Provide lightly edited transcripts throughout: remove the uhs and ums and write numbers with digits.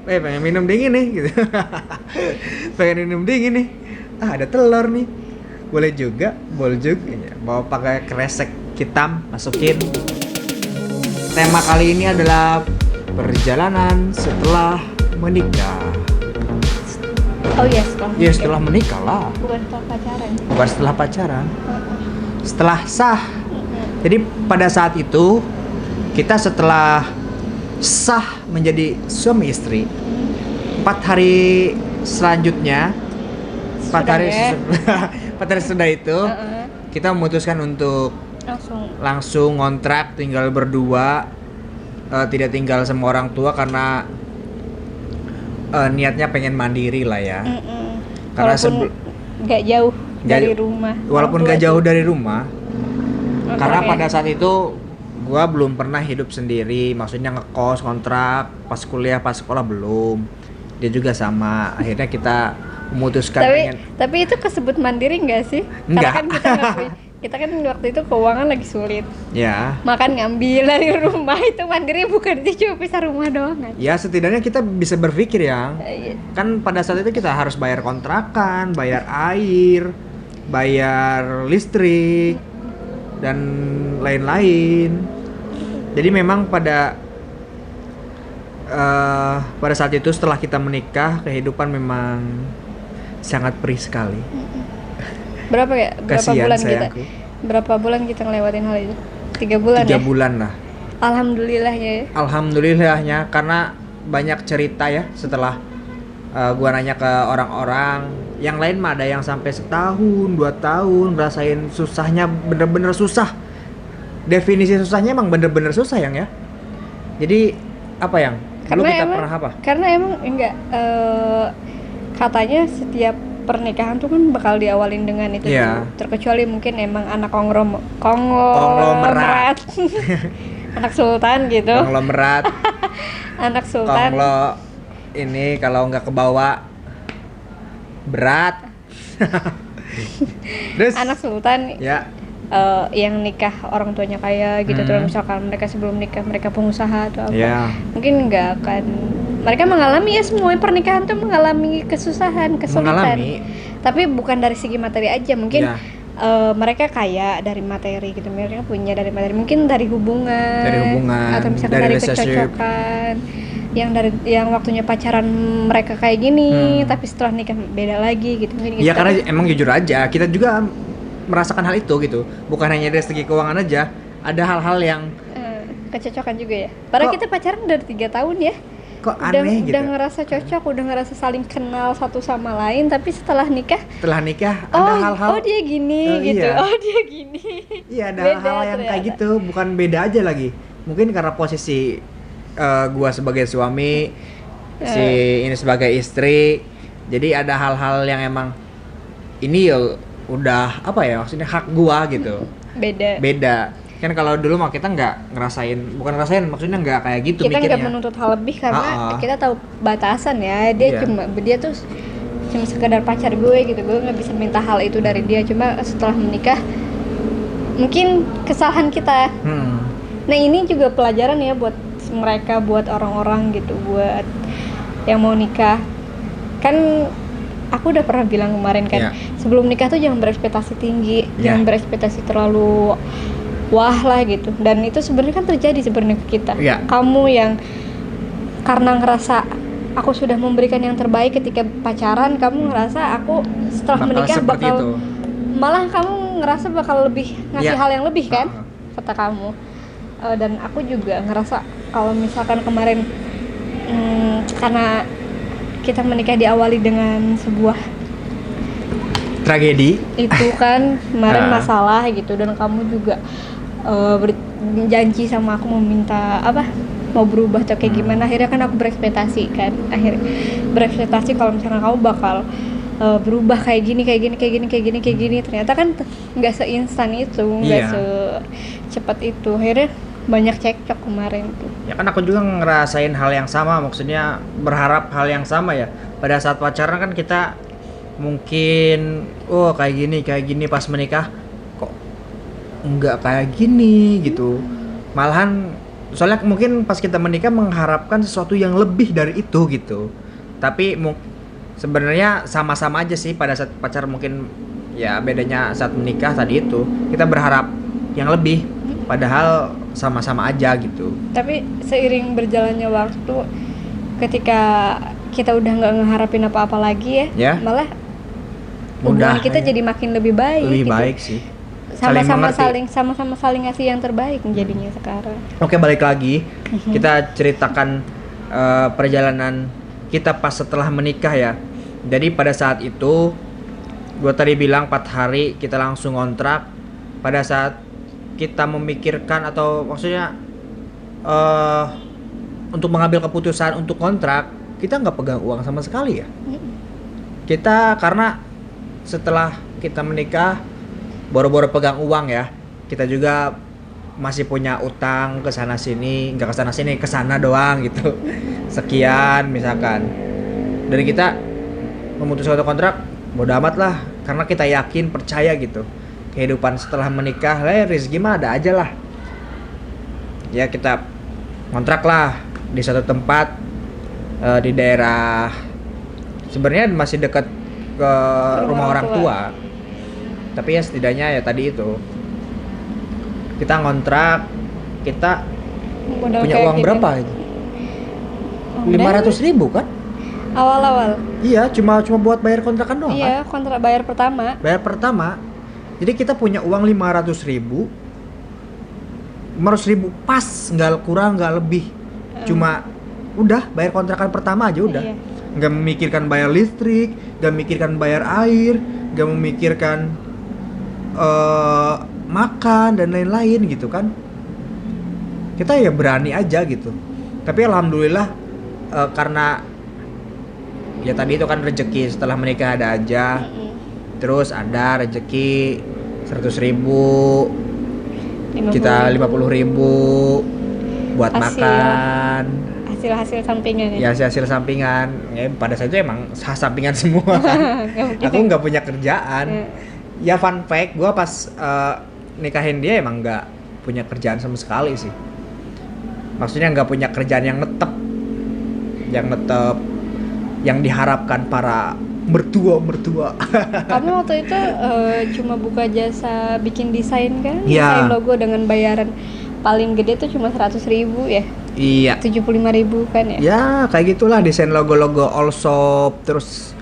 pengen minum dingin nih gitu. Pengen minum dingin nih, ada telur nih, boleh juga boljuk, bawa pakai kresek hitam, masukin. Tema kali ini adalah perjalanan setelah menikah. Oh iya, setelah Ya setelah menikah lah, bukan setelah pacaran. bukan setelah pacaran, setelah sah. Jadi pada saat itu kita setelah sah menjadi suami istri, 4 hari selanjutnya, 4 hari Sudah, ya? 4 hari sudah itu kita memutuskan untuk langsung ngontrak, tinggal berdua, tidak tinggal sama orang tua karena niatnya pengen mandiri lah ya. Karena walaupun nggak jauh dari rumah. Walaupun nggak jauh dari rumah. Karena Kontrak ya? pada saat itu gua belum pernah hidup sendiri, maksudnya ngekos, kontrak, pas kuliah, pas sekolah belum. Dia juga sama. Akhirnya kita memutuskan Tapi itu kesebut mandiri nggak sih? Nggak. Karena kan kita kan waktu itu keuangan lagi sulit. ya. Makan ngambil dari rumah itu mandiri, bukan itu cuma pisah rumah doang aja. Ya setidaknya kita bisa berpikir ya. Iya. Kan pada saat itu kita harus bayar kontrakan, bayar air, bayar listrik dan lain-lain. Jadi memang pada saat itu setelah kita menikah, kehidupan memang sangat perih sekali. Berapa Kasihan bulan sayangku. kita? Berapa bulan kita ngelewatin hal itu? 3 bulan 3 ya? bulan lah. Alhamdulillahnya ya. Alhamdulillahnya, karena banyak cerita ya setelah gua nanya ke orang-orang yang lain mah ada yang sampai setahun, 2 tahun ngerasain susahnya, bener-bener susah. Definisi susahnya emang bener-bener susah yang ya. Jadi apa yang dulu kita pernah apa? Karena emang enggak katanya setiap pernikahan tuh kan bakal diawalin dengan itu Iya. dulu. Terkecuali mungkin emang anak Konglomerat. konglomerat. Anak sultan gitu. Konglomerat. Anak sultan. Ini kalau nggak kebawa berat. Terus Anak sultan ya. yang nikah orang tuanya kaya gitu, terus misalkan mereka sebelum nikah mereka pengusaha atau apa, Ya. mungkin nggak akan, mereka mengalami ya, semua pernikahan tuh mengalami kesusahan, kesulitan, tapi bukan dari segi materi aja, mungkin Ya. Mereka kaya dari materi gitu, mereka punya dari materi, mungkin dari hubungan atau misalkan dari kecocokan, yang waktunya pacaran mereka kayak gini, tapi setelah nikah beda lagi gitu, mungkin gitu. Ya karena emang jujur aja kita juga merasakan hal itu gitu, bukan hanya dari segi keuangan aja, ada hal-hal yang kecocokan juga ya. Padahal kita pacaran udah 3 tahun ya. Kok aneh gitu. Udah ngerasa cocok, udah ngerasa saling kenal satu sama lain, tapi setelah nikah ada hal-hal. Oh dia gini gitu. Iya. Oh dia gini. Iya, ada Beda hal-hal yang kayak ternyata. gitu, bukan beda aja lagi. Mungkin karena posisi gua sebagai suami, si ini sebagai istri. Jadi ada hal-hal yang emang ini ya udah apa ya, maksudnya hak gua gitu. Beda. Kan kalau dulu mah kita nggak bukan ngerasain, maksudnya nggak kayak gitu Kita mikirnya. nggak menuntut hal lebih karena kita tahu batasan ya. Iya. Dia tuh cuma sekedar pacar gue gitu. Gue nggak bisa minta hal itu dari dia. Cuma setelah menikah mungkin kesalahan kita. Nah ini juga pelajaran ya buat mereka, buat orang-orang gitu, buat yang mau nikah. Kan aku udah pernah bilang kemarin kan, sebelum nikah tuh jangan berekspektasi tinggi, jangan berekspektasi terlalu wah lah gitu. Dan itu sebenarnya kan terjadi sebenarnya ke kita. Kamu yang karena ngerasa aku sudah memberikan yang terbaik ketika pacaran, kamu ngerasa aku setelah menikah bakal itu. Malah kamu ngerasa bakal lebih ngasih hal yang lebih kan, kata kamu. Dan aku juga ngerasa kalau misalkan kemarin karena kita menikah diawali dengan sebuah tragedi itu kan kemarin masalah gitu, dan kamu juga berjanji sama aku meminta mau berubah atau kayak gimana. Akhirnya kan aku berekspektasi kalau misalnya kamu bakal berubah kayak gini. Ternyata kan nggak seinstan itu, nggak secepat itu. Akhirnya banyak cekcok kemarin tuh. Ya kan aku juga ngerasain hal yang sama, maksudnya berharap hal yang sama ya. Pada saat pacaran kan kita mungkin kayak gini, pas menikah kok enggak kayak gini gitu. Malahan soalnya mungkin pas kita menikah mengharapkan sesuatu yang lebih dari itu gitu. Tapi sebenarnya sama-sama aja sih pada saat pacar, mungkin ya bedanya saat menikah tadi itu kita berharap yang lebih, padahal sama-sama aja gitu. Tapi seiring berjalannya waktu, ketika kita udah nggak ngeharapin apa-apa lagi ya, malah hubungan kita jadi makin lebih baik. Lebih gitu. baik sih. Sama-sama saling ngasih yang terbaik jadinya sekarang. Oke, balik lagi. Kita ceritakan perjalanan kita pas setelah menikah ya. Jadi pada saat itu gue tadi bilang 4 hari kita langsung kontrak. Pada saat kita memikirkan atau maksudnya untuk mengambil keputusan untuk kontrak, kita nggak pegang uang sama sekali ya. Kita karena setelah kita menikah boro-boro pegang uang ya, kita juga masih punya utang ke sana sini, nggak ke sana sini, ke sana doang gitu. Sekian misalkan. Dan kita memutuskan untuk kontrak, bodo amat lah, karena kita yakin, percaya gitu. Kehidupan setelah menikah, rezeki mah ada aja lah. Ya kita kontrak lah di satu tempat di daerah, sebenarnya masih dekat ke rumah orang tua. Tapi ya setidaknya ya tadi itu kita ngontrak, kita modal punya uang berapa itu? 500.000 kan? Awal-awal. Iya, cuma buat bayar kontrakan doang. Iya, kan? kontrak bayar pertama. Bayar pertama. Jadi kita punya uang 500.000 pas, nggak kurang nggak lebih. Cuma udah bayar kontrakan pertama aja udah. Nggak memikirkan bayar listrik, nggak memikirkan bayar air, nggak memikirkan makan dan lain-lain gitu kan. Kita ya berani aja gitu. Tapi alhamdulillah karena ya tadi itu kan rezeki setelah menikah ada aja. Terus ada rezeki 100.000, kita 50.000 buat makan. Hasil sampingan ya. Ya hasil sampingan. Ya pada saat itu emang sampingan semua kan. Aku nggak punya kerjaan. Ya fun fact, gue pas nikahin dia emang nggak punya kerjaan sama sekali sih. Maksudnya nggak punya kerjaan yang netep, yang diharapkan para mertua. Kamu waktu itu cuma buka jasa bikin desain kan? Ya. Desain logo dengan bayaran paling gede tuh cuma 100.000 ya? Iya. 75.000 kan ya? Ya kayak gitulah, desain logo all shop, terus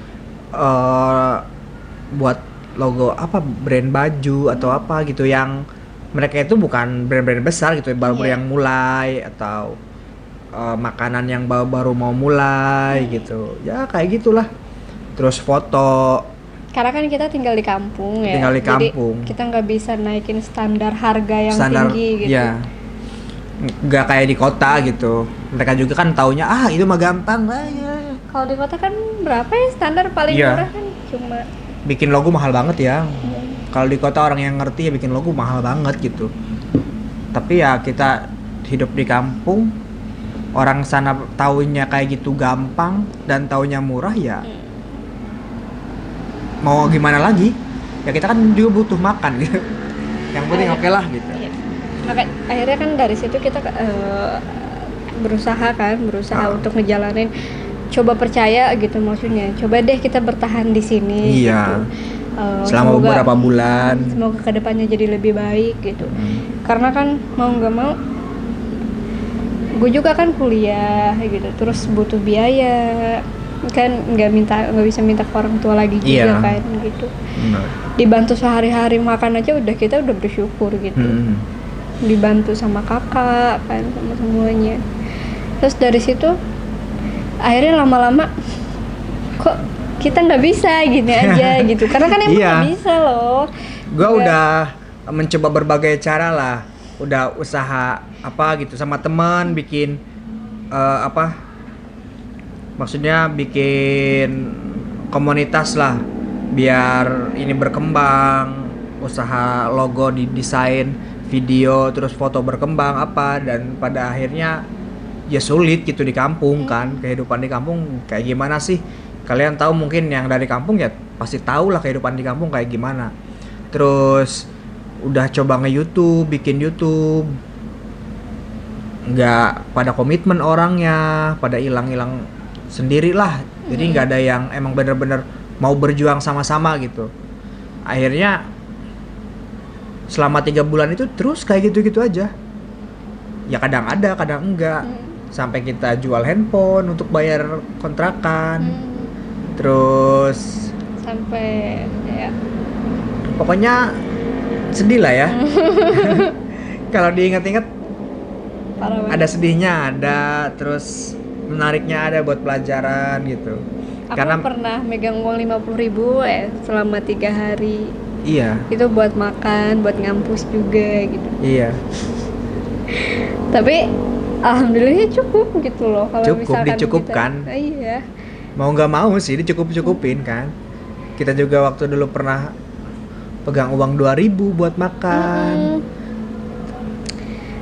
buat logo apa, brand baju atau apa gitu, yang mereka itu bukan brand-brand besar gitu, baru yang mulai, atau makanan yang baru mau mulai gitu. Ya kayak gitulah. Terus foto. Karena kan kita tinggal di kampung ya. Tinggal di kampung. Jadi kita nggak bisa naikin standar harga yang tinggi gitu. Iya. Nggak kayak di kota gitu. Mereka juga kan taunya itu mah gampang lah ya. Kalau di kota kan berapa ya standar paling murah kan cuma. Bikin logo mahal banget ya. Kalau di kota orang yang ngerti ya bikin logo mahal banget gitu. Tapi ya kita hidup di kampung, orang sana taunya kayak gitu gampang dan taunya murah ya. Mau gimana lagi? Ya kita kan juga butuh makan gitu. Yang penting oke lah gitu. Iya. Maka akhirnya kan dari situ kita berusaha untuk ngejalanin, coba percaya gitu, maksudnya coba deh kita bertahan di sini. Iya. Gitu. Selama beberapa bulan. Semoga kedepannya jadi lebih baik gitu. Karena kan mau nggak mau, gue juga kan kuliah gitu, terus butuh biaya kan, nggak bisa minta ke orang tua lagi juga kan gitu. Dibantu sehari-hari makan aja kita udah bersyukur gitu. Dibantu sama kakak kan, sama semuanya. Terus dari situ akhirnya lama-lama kok kita nggak bisa gini aja gitu, karena kan emang nggak bisa loh. Gue udah mencoba berbagai cara lah, udah usaha apa gitu sama teman, bikin maksudnya bikin komunitas lah biar ini berkembang, usaha logo, didesain, video, terus foto berkembang apa, dan pada akhirnya ya sulit gitu di kampung kan. Kehidupan di kampung kayak gimana sih? Kalian tahu mungkin yang dari kampung ya pasti tahu lah kehidupan di kampung kayak gimana. Terus udah coba bikin YouTube, nggak pada komitmen orangnya, pada hilang-hilang sendirilah. Jadi nggak ada yang emang bener-bener mau berjuang sama-sama gitu. Akhirnya selama 3 bulan itu terus kayak gitu-gitu aja. Ya kadang ada, kadang enggak. Sampai kita jual handphone untuk bayar kontrakan. Terus sampai ya pokoknya sedih lah ya. Kalau diingat-ingat parah banget. ada sedihnya, ada terus menariknya ada buat pelajaran gitu. Aku Karena pernah megang uang 50.000 selama 3 hari. iya, Itu buat makan, buat ngampus juga gitu. iya. Tapi alhamdulillah cukup gitu loh kalau Cukup, misalkan dicukupkan. kita, iya. Mau nggak mau sih dicukup-cukupin kan. Kita juga waktu dulu pernah pegang uang 2.000 buat makan.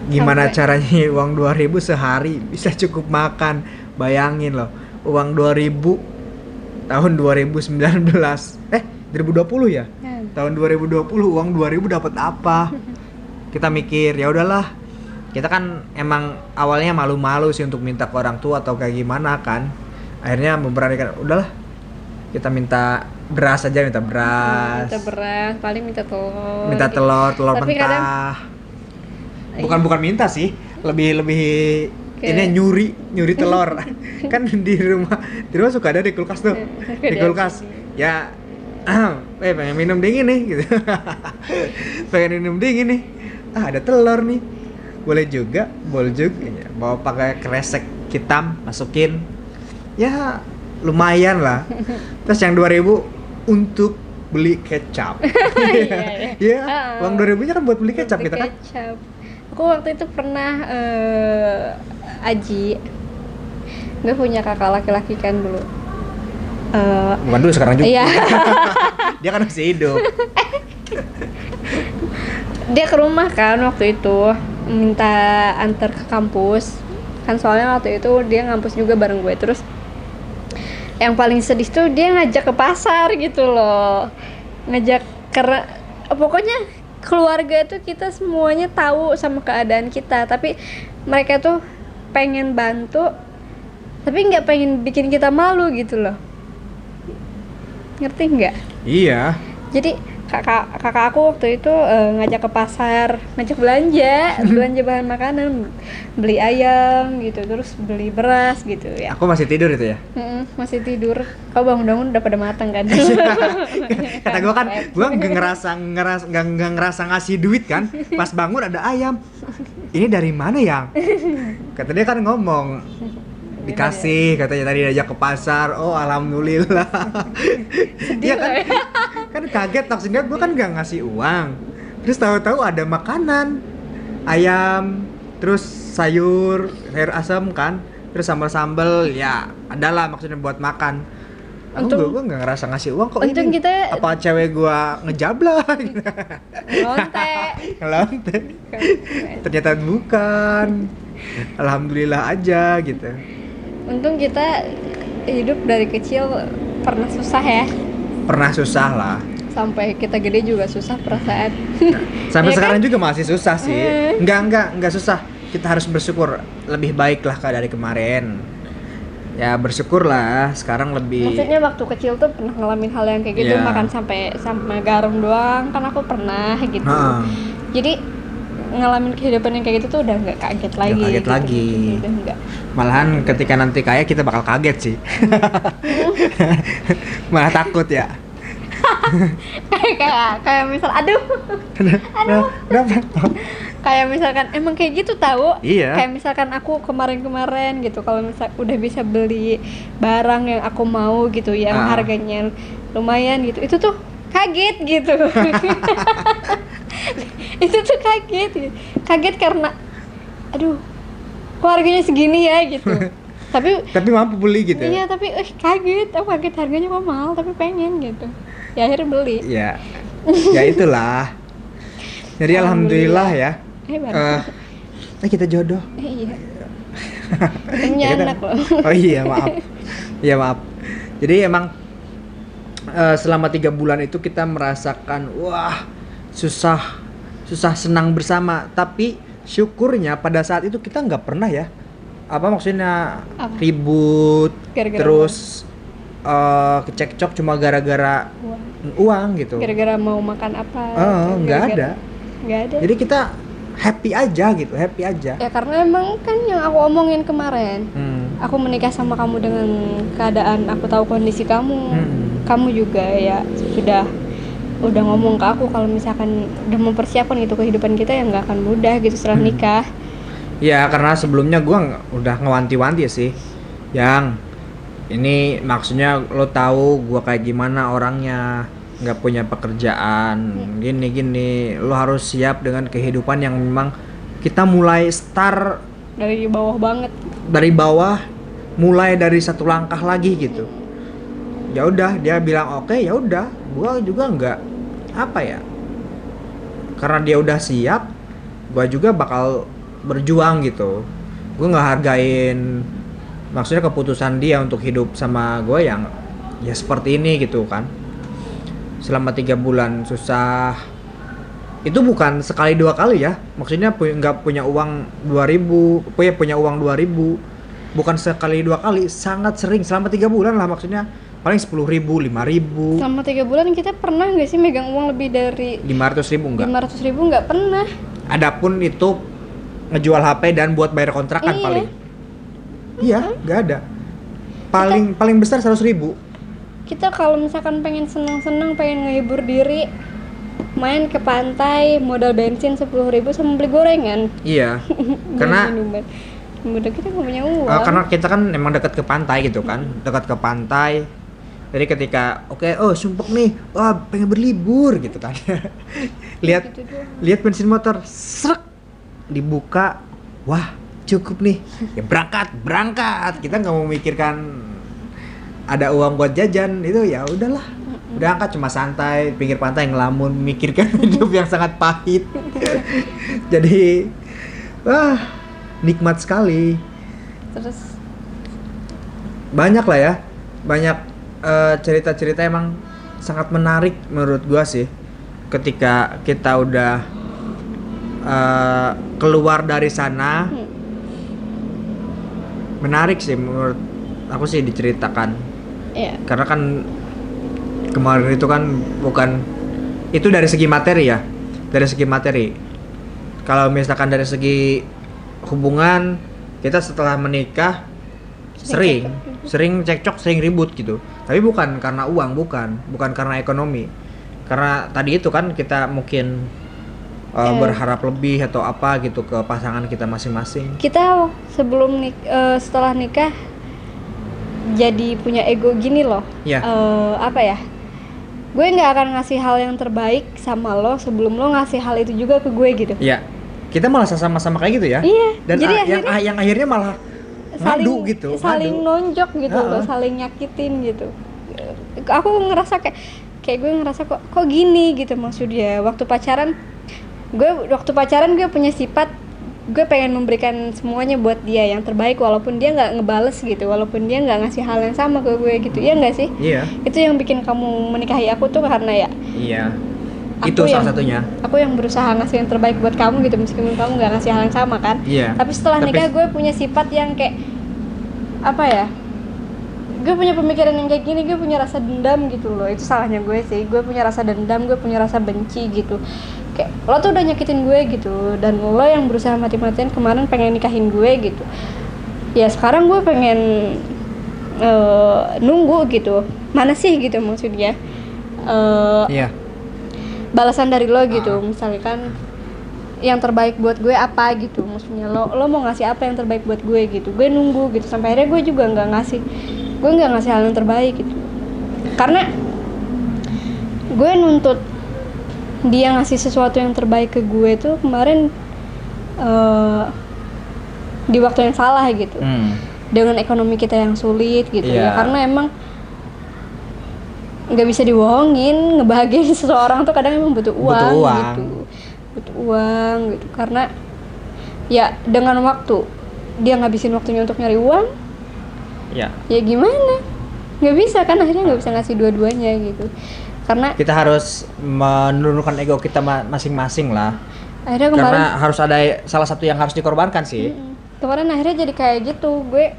Gimana Sampai- caranya uang 2.000 sehari bisa cukup makan? Bayangin loh, uang 2.000 tahun 2019. 2020 ya? Tahun 2020 uang 2.000 dapat apa? Kita mikir, ya udahlah. Kita kan emang awalnya malu-malu sih untuk minta ke orang tua atau kayak gimana kan. Akhirnya memberanikan, udahlah. Kita minta beras aja, minta beras. Minta beras, paling minta telur. Minta gitu. telur Tapi kadang- mentah. Bukan minta sih, lebih ini nyuri telur. Kan di rumah suka ada di kulkas tuh. Di Ada kulkas. Ya pengen minum dingin nih gitu. Pengen minum dingin nih. Ada telur nih. Boleh juga. Ya, bawa pakai kresek hitam, masukin. Ya lumayan lah. Terus yang 2.000 untuk beli kecap. Iya. Iya, uang 2.000-nya kan buat beli kecap Beli kita kan. kecap. Aku waktu itu pernah Aji. Gue punya kakak laki-laki kan dulu. Bukan dulu, sekarang juga. Iya. Dia kan masih hidup. Dia ke rumah kan waktu itu minta antar ke kampus. Kan soalnya waktu itu dia ngampus juga bareng gue. Terus yang paling sedih tuh dia ngajak ke pasar gitu loh. Ngajak karena pokoknya keluarga itu kita semuanya tahu sama keadaan kita, tapi mereka tuh pengen bantu tapi nggak pengen bikin kita malu gitu loh. Ngerti nggak? Iya. Jadi kakak aku waktu itu ngajak ke pasar, ngajak belanja bahan makanan, beli ayam gitu, terus beli beras gitu ya. Aku masih tidur itu ya. Masih tidur. Kau bangun-bangun udah pada matang kan? Kata gue kan, gue nggak ngerasa ngasih duit kan. Pas bangun ada ayam. Ini dari mana yang? Kata dia kan ngomong, dikasih katanya tadi diajak ke pasar. Oh alhamdulillah. Dia kan kaget, maksudnya gue kan nggak ngasih uang. Terus tahu-tahu ada makanan, ayam, terus sayur asam kan, terus sambal ya adalah maksudnya buat makan. Gue nggak ngerasa ngasih uang kok. Untung ini kita apa cewek gue ngejablak? Ngelonte. Ternyata bukan. Alhamdulillah aja gitu. Untung kita hidup dari kecil pernah susah ya. Pernah susah lah. Sampai kita gede juga susah perasaan. Sampai Ya sekarang kan? juga masih susah sih. Enggak susah. Kita harus bersyukur lebih baik lah dari kemarin. Ya bersyukur lah sekarang lebih. Maksudnya waktu kecil tuh pernah ngalamin hal yang kayak gitu, Ya. makan sampai sama garam doang kan aku pernah gitu. Jadi ngalamin kehidupan yang kayak gitu tuh udah nggak kaget lagi. kaget gitu. lagi. Udah enggak. Malahan ketika nanti kaya kita bakal kaget sih. Malah takut ya. kayak misal aduh. Kenapa? Kayak misalkan emang kayak gitu tahu. Iya. Kayak misalkan aku kemarin gitu kalau misal udah bisa beli barang yang aku mau gitu yang harganya lumayan gitu. Itu tuh kaget gitu. Itu tuh kaget. Kaget karena aduh, kok harganya segini ya gitu. tapi mampu beli gitu. Iya, tapi kaget. Aku kaget harganya kok mahal tapi pengen gitu. Ya akhirnya beli. Ya. Ya itulah. Jadi alhamdulillah ya. Kita jodoh. Iya. Punya anak loh. Oh iya maaf. Iya maaf. Jadi emang selama 3 bulan itu kita merasakan wah susah senang bersama. Tapi syukurnya pada saat itu kita nggak pernah ya, apa maksudnya Apa? ribut, Gara-gara terus kecekcok cuma gara-gara uang gitu. gara-gara mau makan apa Nggak ada. nggak ada. Jadi kita happy aja gitu, happy aja. Ya karena emang kan yang aku omongin kemarin, aku menikah sama kamu dengan keadaan aku tahu kondisi kamu. Kamu juga ya udah ngomong ke aku kalau misalkan udah mempersiapkan gitu kehidupan kita yang nggak akan mudah gitu setelah nikah. Ya karena sebelumnya gua udah ngewanti-wanti sih, yang ini maksudnya lo tahu gua kayak gimana orangnya, nggak punya pekerjaan, gini lo harus siap dengan kehidupan yang memang kita mulai start Dari bawah banget. dari bawah, mulai dari satu langkah lagi gitu. Ya udah, dia bilang oke, ya udah, gua juga nggak apa ya, karena dia udah siap, gua juga bakal berjuang gitu. Gua nggak hargain maksudnya keputusan dia untuk hidup sama gua yang ya seperti ini gitu kan. Selama 3 bulan susah, itu bukan sekali 2 kali ya, maksudnya nggak punya uang 2000, punya uang 2000, bukan sekali 2 kali, sangat sering selama 3 bulan lah, maksudnya paling 10.000, 5.000. Selama 3 bulan kita pernah nggak sih megang uang lebih dari 500.000 enggak? 500.000? Nggak pernah. Adapun itu ngejual HP dan buat bayar kontrakan Iya. paling. Iya, nggak ada. Paling besar 100.000. Kita kalau misalkan pengen senang-senang, pengen ngehibur diri, main ke pantai, modal bensin 10.000 sama beli gorengan. Iya. Karena minuman. Udah kita nggak punya uang. karena kita kan emang dekat ke pantai gitu kan, dekat ke pantai. Jadi ketika sumpek nih, pengen berlibur gitu kan. lihat Gitu doang. lihat bensin motor, srek, dibuka, wah cukup nih, ya berangkat. Kita nggak mau mikirkan ada uang buat jajan, itu ya udahlah, berangkat cuma santai pinggir pantai ngelamun, mikirkan hidup yang sangat pahit. Jadi nikmat sekali. Terus Banyak lah ya, banyak cerita-cerita emang sangat menarik menurut gua sih, ketika kita udah keluar dari sana. Menarik sih menurut aku sih diceritakan. ya Karena kan kemarin itu kan bukan itu dari segi materi ya, dari segi materi. Kalau misalkan dari segi hubungan, kita setelah menikah sering cekcok, sering ribut gitu. Tapi bukan karena uang, bukan karena ekonomi. Karena tadi itu kan kita mungkin berharap lebih atau apa gitu ke pasangan kita masing-masing. kita setelah nikah jadi punya ego gini loh. Iya. Apa ya, gue nggak akan ngasih hal yang terbaik sama lo sebelum lo ngasih hal itu juga ke gue gitu. Iya. Kita malah sama-sama kayak gitu ya. Iya. Dan Jadi yang akhirnya malah ngadu gitu. saling nonjok gitu loh, Heeh. saling nyakitin gitu. Aku ngerasa kayak gue ngerasa kok gini gitu maksudnya. Waktu pacaran gue punya sifat, gue pengen memberikan semuanya buat dia yang terbaik walaupun dia nggak ngebales gitu, walaupun dia nggak ngasih hal yang sama ke gue gitu. Iya nggak sih? Iya. Itu yang bikin kamu menikahi aku tuh karena ya Iya. Aku Itu yang- salah satunya. aku yang berusaha ngasih yang terbaik buat kamu gitu, meskipun kamu nggak ngasih hal yang sama kan. Iya. Tapi setelah nikah gue punya sifat yang kayak apa ya, gue punya pemikiran yang kayak gini, gue punya rasa dendam gitu loh. Itu salahnya gue sih, gue punya rasa dendam, gue punya rasa benci gitu. Kayak lo tuh udah nyakitin gue gitu, dan lo yang berusaha mati-matian kemarin pengen nikahin gue gitu. Ya sekarang gue pengen nunggu gitu, mana sih gitu maksudnya Iya. balasan dari lo gitu. Misalkan yang terbaik buat gue apa gitu, maksudnya lo mau ngasih apa yang terbaik buat gue gitu. Gue nunggu gitu sampai akhirnya gue juga nggak ngasih hal yang terbaik gitu, karena gue nuntut dia ngasih sesuatu yang terbaik ke gue tuh kemarin di waktu yang salah gitu, dengan ekonomi kita yang sulit gitu. Iya. Ya karena emang nggak bisa dibohongin, ngebahagiain seseorang tuh kadang emang butuh uang. Gitu, butuh uang gitu. Karena ya dengan waktu dia ngabisin waktunya untuk nyari uang, Iya. ya gimana, nggak bisa kan, akhirnya nggak bisa ngasih dua-duanya gitu. Karena Kita harus menurunkan ego kita masing-masing lah. Akhirnya kemarin karena harus ada salah satu yang harus dikorbankan sih. kemarin akhirnya jadi kayak gitu, gue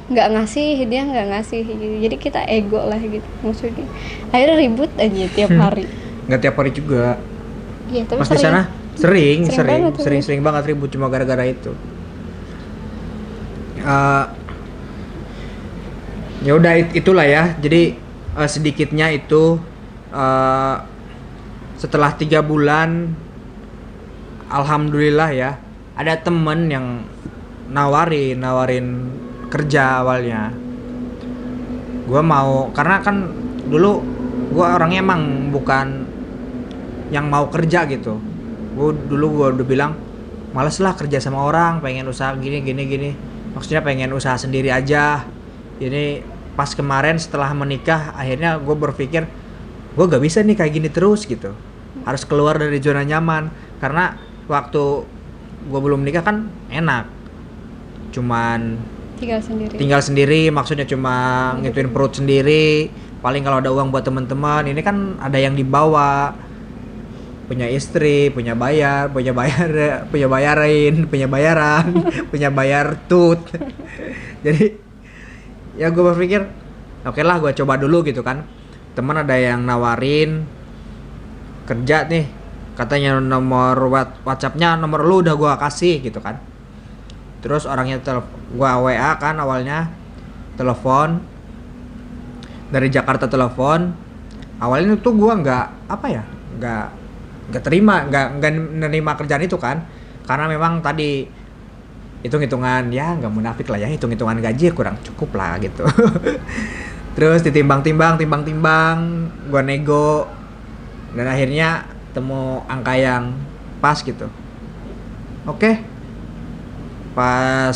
nggak ngasih, dia nggak ngasih gitu. Jadi kita ego lah gitu maksudnya. Akhirnya ribut aja tiap hari. Nggak tiap hari juga. Iya, tapi Pas di sana sering banget ribut cuma gara-gara itu. Ya udah itulah ya. Jadi sedikitnya itu setelah 3 bulan, alhamdulillah ya, ada temen yang nawarin kerja awalnya. Gue mau, karena kan dulu gue orangnya emang bukan yang mau kerja gitu. Gue udah bilang males lah kerja sama orang, pengen usaha gini. Maksudnya pengen usaha sendiri aja. Ini pas kemarin setelah menikah, akhirnya gue berpikir gue gak bisa nih kayak gini terus gitu. Harus keluar dari zona nyaman. Karena waktu gue belum menikah kan enak, cuman tinggal sendiri, maksudnya cuma ngituin perut sendiri. Paling kalau ada uang buat teman-teman. Ini kan ada yang dibawa, punya istri, punya bayaran, punya bayar tut. Jadi ya gue berpikir oke lah, gue coba dulu gitu kan. Teman ada yang nawarin kerja nih, katanya nomor WhatsApp-nya nomor lu udah gue kasih gitu kan. Terus orangnya gue WA kan awalnya, telepon dari Jakarta, telepon. Awalnya tuh gue nggak nerima kerjaan itu kan, karena memang tadi hitung-hitungan ya, nggak munafik lah ya, hitung-hitungan gaji kurang cukup lah gitu. Terus ditimbang-timbang, gue nego, dan akhirnya temu angka yang pas gitu. Oke. Pas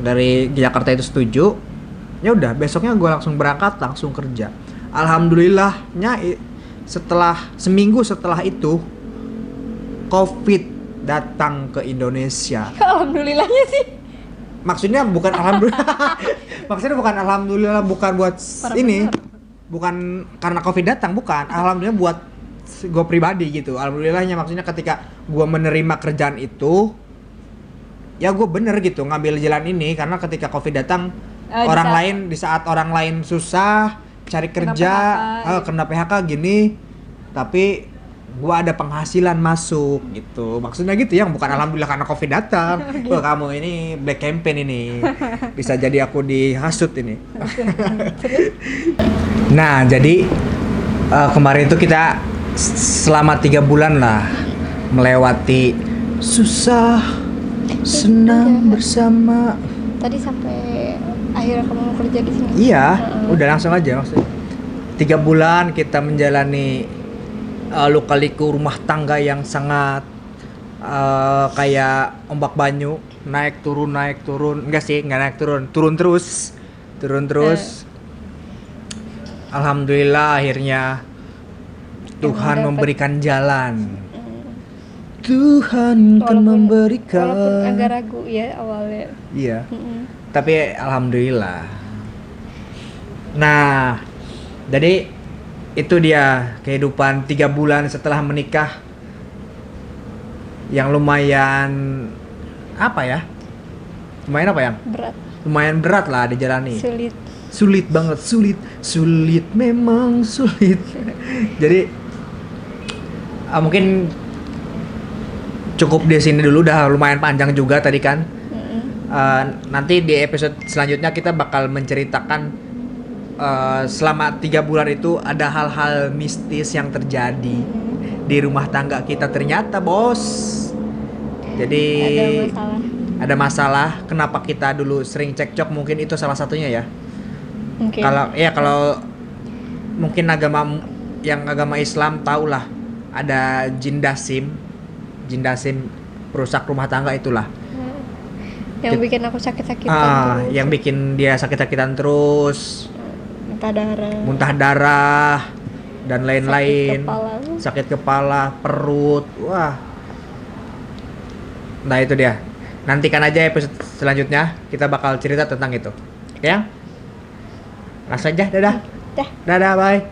dari Jakarta itu setuju, ya udah besoknya gue langsung berangkat, langsung kerja. Alhamdulillahnya setelah seminggu setelah itu COVID datang ke Indonesia. Alhamdulillahnya sih. Maksudnya bukan alhamdulillah. Bukan buat ini. Bukan karena COVID datang, bukan. Alhamdulillah buat gue pribadi gitu. Alhamdulillahnya maksudnya ketika gue menerima kerjaan itu, ya gue bener gitu ngambil jalan ini, karena ketika COVID datang di saat orang lain susah cari kerja, kena PHK gini, tapi gue ada penghasilan masuk gitu. Maksudnya gitu ya, bukan alhamdulillah karena COVID datang. Wah, kamu ini black campaign ini. Bisa jadi aku dihasut ini. Nah, jadi kemarin itu kita selama 3 bulan lah melewati susah senang bersama. Tadi sampai akhirnya kamu kerja di sini. Iya, udah langsung aja maksudnya. 3 bulan kita menjalani lika-liku rumah tangga yang sangat kayak ombak banyu, naik turun. Enggak sih, enggak naik turun terus. Alhamdulillah akhirnya Tuhan memberikan jalan. Tuhan kan memberikan. Walaupun agak ragu ya awalnya. Iya. Tapi alhamdulillah. Nah, jadi itu dia kehidupan 3 bulan setelah menikah yang lumayan apa ya? Berat. Lumayan berat lah dijalani. Sulit banget, memang sulit. Jadi mungkin cukup di sini dulu, udah lumayan panjang juga tadi kan. Nanti di episode selanjutnya kita bakal menceritakan selama 3 bulan itu ada hal-hal mistis yang terjadi di rumah tangga kita ternyata, bos. Jadi ada masalah. Kenapa kita dulu sering cekcok, mungkin itu salah satunya ya. Mungkin. Kalau mungkin agama Islam tahulah ada jin dasim perusak rumah tangga itulah. Yang bikin aku sakit-sakitan terus. Yang bikin dia sakit-sakitan terus. Muntah darah dan lain-lain. Sakit kepala, perut. Wah. Nah, itu dia. Nantikan aja episode selanjutnya, kita bakal cerita tentang itu. Ya? Langsung aja, dadah. Dadah, bye.